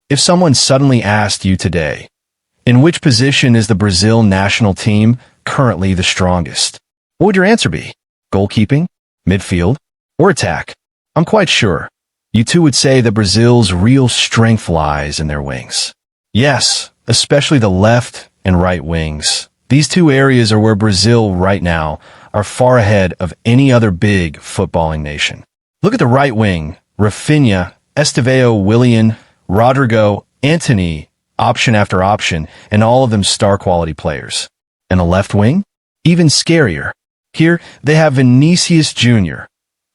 If someone suddenly asked you today, in which position is the Brazil national team currently the strongest? What would your answer be? Goalkeeping? Midfield? Or attack? I'm quite sure you too would say that Brazil's real strength lies in their wings. Yes, especially the left and right wings. These two areas are where Brazil right now are far ahead of any other big footballing nation. Look at the right wing. Raphinha, Estevao, Willian, Rodrigo, Antony, option after option, and all of them star-quality players. And the left wing? Even scarier. Here, they have Vinícius Júnior,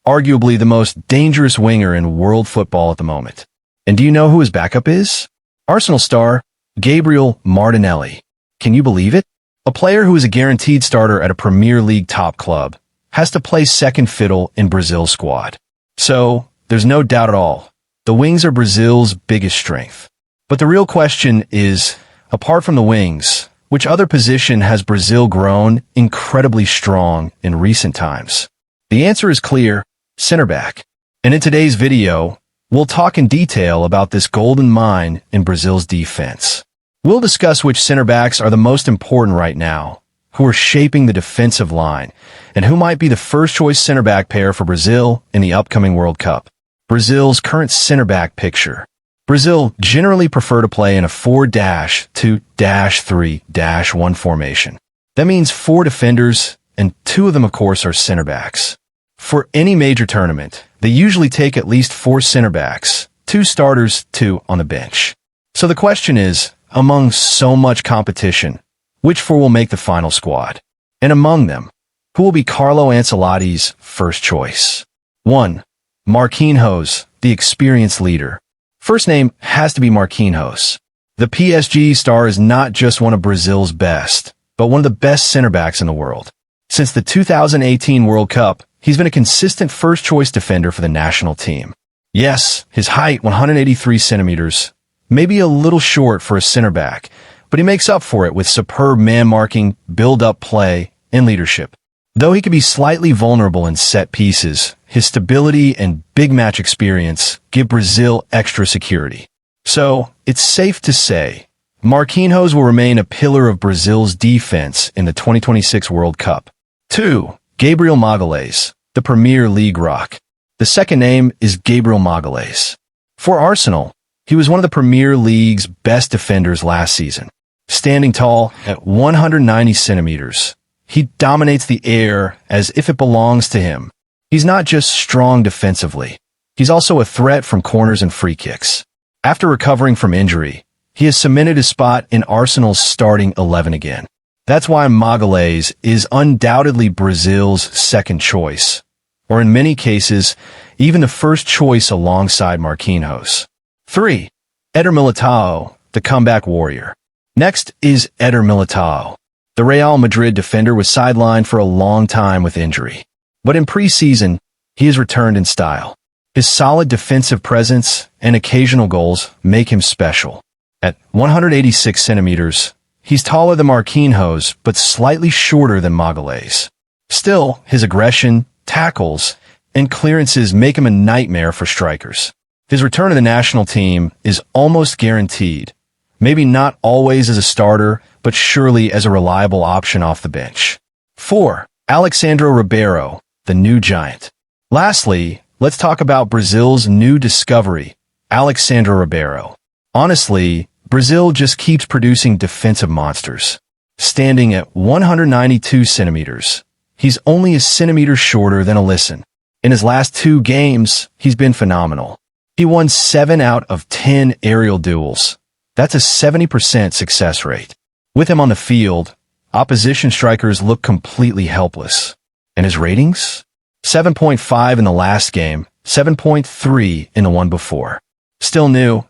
arguably the most dangerous winger in world football at the moment. And do you know who his backup is? Arsenal star, Gabriel Martinelli. Can you believe it? A player who is a guaranteed starter at a Premier League top club has to play second fiddle in Brazil's squad. So, there's no doubt at all. The wings are Brazil's biggest strength. But the real question is, apart from the wings, which other position has Brazil grown incredibly strong in recent times? The answer is clear, center back. And in today's video, we'll talk in detail about this golden mine in Brazil's defense. We'll discuss which center backs are the most important right now, who are shaping the defensive line, and who might be the first choice center back pair for Brazil in the upcoming World Cup. Brazil's current center back picture. Brazil generally prefer to play in a 4-2-3-1 formation. That means 4 defenders, and 2 of them, of course, are center backs. For any major tournament, they usually take at least 4 center backs, 2 starters, 2 on the bench. So the question is, among so much competition, which 4 will make the final squad? And among them, who will be Carlo Ancelotti's first choice? 1. Marquinhos, the experienced leader. First name has to be Marquinhos. The PSG star is not just one of Brazil's best, but one of the best center backs in the world. Since the 2018 World Cup, he's been a consistent first-choice defender for the national team. Yes, his height, 183 centimeters, may be a little short for a center back, but he makes up for it with superb man-marking, build-up play, and leadership. Though he can be slightly vulnerable in set pieces, his stability and big match experience give Brazil extra security. So, it's safe to say, Marquinhos will remain a pillar of Brazil's defense in the 2026 World Cup. 2. Gabriel Magalhães, the Premier League rock. The second name is Gabriel Magalhães. For Arsenal, he was one of the Premier League's best defenders last season. Standing tall at 190 centimeters, he dominates the air as if it belongs to him. He's not just strong defensively. He's also a threat from corners and free kicks. After recovering from injury, he has cemented his spot in Arsenal's starting 11 again. That's why Magalhães is undoubtedly Brazil's second choice, or in many cases, even the first choice alongside Marquinhos. 3. Eder Militao, the comeback warrior. Next is Éder Militão. The Real Madrid defender was sidelined for a long time with injury. But in preseason, he has returned in style. His solid defensive presence and occasional goals make him special. At 186 centimeters, he's taller than Marquinhos, but slightly shorter than Magalhães. Still, his aggression, tackles, and clearances make him a nightmare for strikers. His return to the national team is almost guaranteed. Maybe not always as a starter, but surely as a reliable option off the bench. 4. Alexsandro Ribeiro, the new giant. Lastly, let's talk about Brazil's new discovery, Alexsandro Ribeiro. Honestly, Brazil just keeps producing defensive monsters. Standing at 192 centimeters, he's only a centimeter shorter than Alisson. In his last 2 games, he's been phenomenal. He won 7 out of 10 aerial duels. That's a 70% success rate. With him on the field, opposition strikers look completely helpless. And his ratings? 7.5 in the last game, 7.3 in the one before. Still new,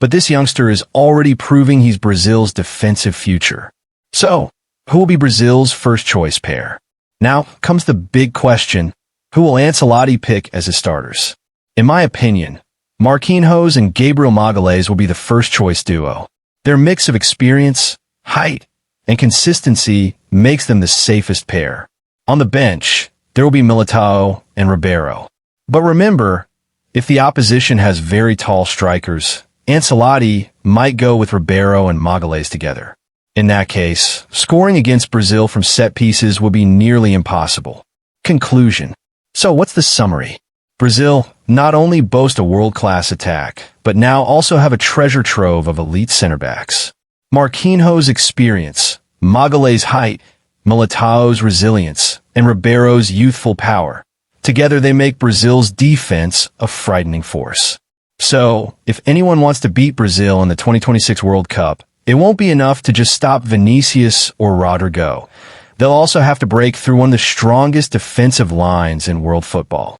but this youngster is already proving he's Brazil's defensive future. So, who will be Brazil's first choice pair? Now comes the big question, who will Ancelotti pick as his starters? In my opinion, Marquinhos and Gabriel Magalhães will be the first choice duo. Their mix of experience, height, and consistency makes them the safest pair. On the bench, there will be Militao and Ribeiro. But remember, if the opposition has very tall strikers, Ancelotti might go with Ribeiro and Magalhães together. In that case, scoring against Brazil from set pieces will be nearly impossible. Conclusion. So what's the summary? Brazil not only boast a world-class attack, but now also have a treasure trove of elite center-backs. Marquinhos' experience, Magalhães' height, Militao's resilience, and Ribeiro's youthful power. Together they make Brazil's defense a frightening force. So, if anyone wants to beat Brazil in the 2026 World Cup, it won't be enough to just stop Vinícius or Rodrigo. They'll also have to break through one of the strongest defensive lines in world football.